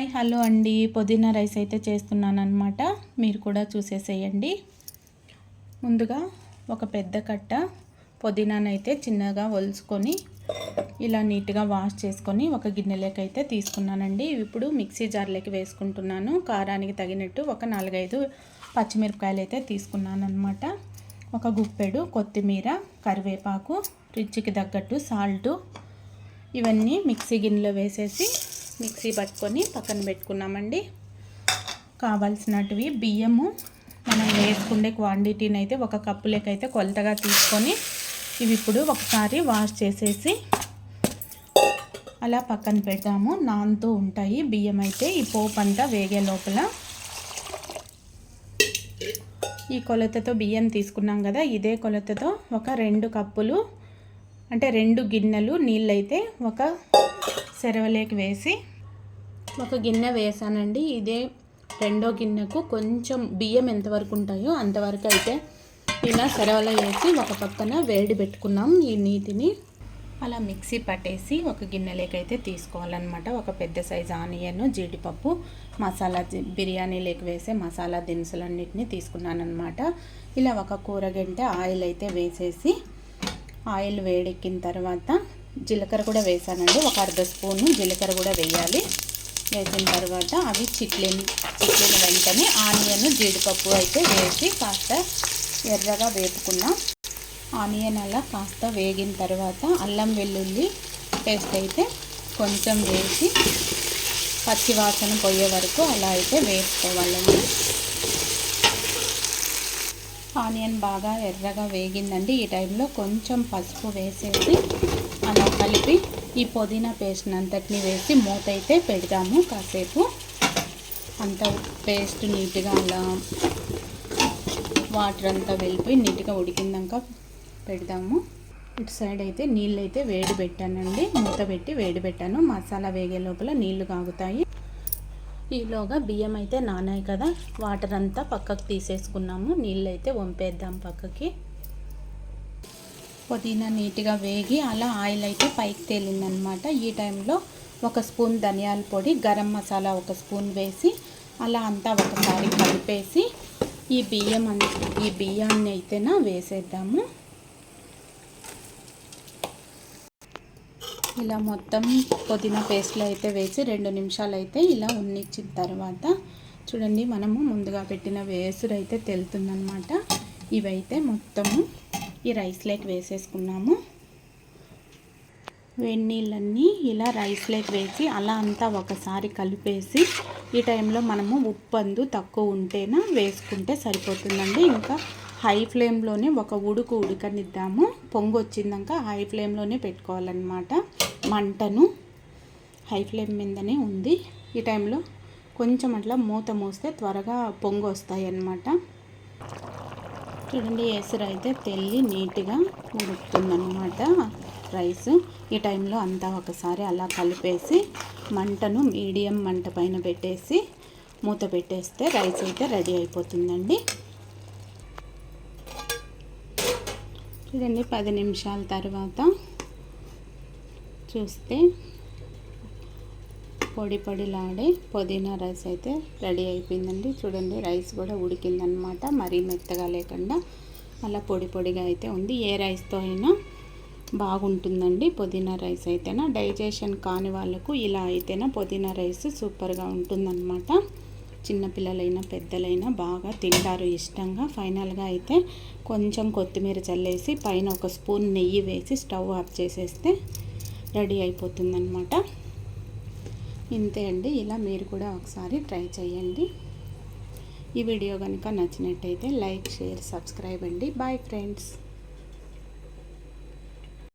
Hi hello అండి, పుదీనా rice అయితే చేస్తున్నాను అనమాట. మీరు కూడా చూసేసేయండి. ముందుగా ఒక పెద్ద కట్ట పుదీనానైతే చిన్నగా ఒలుచుకొని ఇలా నీట్గా వాష్ చేసుకొని ఒక గిన్నెలోకి అయితే తీసుకున్నానండి. ఇప్పుడు మిక్సీ జార్లోకి వేసుకుంటున్నాను. కారానికి తగినట్టు ఒక 4-5 పచ్చిమిరపకాయలు అయితే తీసుకున్నాను అనమాట. ఒక గుప్పెడు కొత్తిమీర, కరివేపాకు, రుచికి తగ్గట్టు సాల్టు, ఇవన్నీ మిక్సీ గిన్నెలో వేసేసి మిక్సీ పట్టుకొని పక్కన పెట్టుకున్నామండి. కావాల్సినటివి బియ్యము మనం వేసుకునే క్వాంటిటీని అయితే ఒక కప్పులకైతే కొలతగా తీసుకొని ఇవి ఇప్పుడు ఒకసారి వాష్ చేసేసి అలా పక్కన పెడతాము. నానుతూ ఉంటాయి బియ్యం అయితే. ఈ పోపు అంతా వేగే లోపల ఈ కొలతతో బియ్యం తీసుకున్నాం కదా, ఇదే కొలతతో ఒక 2 కప్పులు అంటే 2 గిన్నెలు నీళ్ళైతే ఒక సెరవలోకి వేసి ఒక గిన్నె వేసానండి. ఇదే రెండో గిన్నెకు కొంచెం బియ్యం ఎంతవరకు ఉంటాయో అంతవరకు అయితే ఇలా సెరవలో వేసి ఒక పక్కన వేడి పెట్టుకున్నాం. ఈ నీటిని అలా మిక్సీ పట్టేసి ఒక గిన్నెలోకి అయితే తీసుకోవాలన్నమాట. ఒక పెద్ద సైజు ఆనియన్, జీడిపప్పు, మసాలా బిర్యానీలోకి వేసే మసాలా దినుసులన్నిటిని తీసుకున్నాను అనమాట. ఇలా ఒక కూరగంట ఆయిల్ అయితే వేసేసి ఆయిల్ వేడెక్కిన తర్వాత జీలకర్ర కూడా వేసానండి. ఒక 1/2 స్పూను జీలకర్ర కూడా వేయాలి. వేసిన తర్వాత అవి చిట్లిన వెంటనే ఆనియన్, జీడిపప్పు అయితే వేసి కాస్త ఎర్రగా వేపుకున్నాం. ఆనియన్ అలా కాస్త వేగిన తర్వాత అల్లం వెల్లుల్లి పేస్ట్ అయితే కొంచెం వేసి పచ్చి వాసన పోయే వరకు అలా అయితే వేసుకోవాలండి. ఆనియన్ బాగా ఎర్రగా వేగిందండి. ఈ టైంలో కొంచెం పసుపు వేసేసి అలా కలిపి ఈ పుదీనా పేస్ట్ అంతటిని వేసి మూత అయితే పెడదాము. కాసేపు అంతా పేస్ట్ నీట్గా అలా వాటర్ అంతా వెళ్ళిపోయి నీట్గా ఉడికిందాక పెడదాము. ఇటు సైడ్ అయితే నీళ్ళు అయితే వేడి పెట్టానండి. మూత పెట్టి వేడి పెట్టాను. మసాలా వేగే లోపల నీళ్లు కాగుతాయి. ఈలోగా బియ్యం అయితే నానాయి కదా, వాటర్ అంతా పక్కకు తీసేసుకున్నాము. నీళ్ళు అయితే వంపేద్దాం పక్కకి. పుదీనా నీట్గా వేగి అలా ఆయిల్ అయితే పైకి తేలిందనమాట. ఈ టైంలో 1 స్పూన్ ధనియాల పొడి, గరం మసాలా 1 స్పూన్ వేసి అలా అంతా ఒకసారి కలిపేసి ఈ బియ్యాన్ని అయితేనా వేసేద్దాము. ఇలా మొత్తం పుదీనా పేస్ట్లో అయితే వేసి 2 నిమిషాలు అయితే ఇలా ఉన్నిచ్చిన తర్వాత చూడండి, మనము ముందుగా పెట్టిన వేసురు అయితే తెలుతుందనమాట. ఇవైతే మొత్తము ఈ రైస్లోకి వేసేసుకున్నాము. వేడి నీళ్ళన్నీ ఇలా రైస్లోకి వేసి అలా అంతా ఒకసారి కలిపేసి ఈ టైంలో మనము ఉప్పు తక్కువ ఉంటేనా వేసుకుంటే సరిపోతుందండి. ఇంకా హై ఫ్లేమ్లోనే ఒక ఉడకనిద్దాము. పొంగు వచ్చిందాక హై ఫ్లేమ్లోనే పెట్టుకోవాలన్నమాట. మంటను హై ఫ్లేమ్ మీదనే ఉంది. ఈ టైంలో కొంచెం అట్లా మూత మూస్తే త్వరగా పొంగు వస్తాయి అన్నమాట. చూడండి, ఎసురు అయితే తెల్లి నీట్గా ఉడుకుతుందన్నమాట రైస్. ఈ టైంలో అంతా ఒకసారి అలా కలిపేసి మంటను మీడియం మంట పైన పెట్టేసి మూత పెట్టేస్తే రైస్ అయితే రెడీ అయిపోతుందండి. చూడండి, 10 నిమిషాల తర్వాత చూస్తే పొడిలాడే పుదీనా రైస్ అయితే రెడీ అయిపోయిందండి. చూడండి, రైస్ కూడా ఉడికిందనమాట. మరీ మెత్తగా లేకుండా అలా పొడిగా అయితే ఉంది. ఏ రైస్తో అయినా బాగుంటుందండి పుదీనా రైస్ అయితేనా. డైజెషన్ కాని వాళ్ళకు ఇలా అయితేనా పుదీనా రైస్ సూపర్గా ఉంటుందన్నమాట. చిన్నపిల్లలైనా పెద్దలైనా బాగా తింటారు ఇష్టంగా. ఫైనల్గా అయితే కొంచెం కొత్తిమీర చల్లేసి పైన 1 స్పూన్ నెయ్యి వేసి స్టవ్ ఆఫ్ చేసేస్తే రెడీ అయిపోతుందన్నమాట. ఇంతే అండి. ఇలా మీరు కూడా ఒకసారి ట్రై చేయండి. ఈ వీడియో కనుక నచ్చినట్టయితే లైక్, షేర్, సబ్స్క్రైబ్ అండి. Bye friends.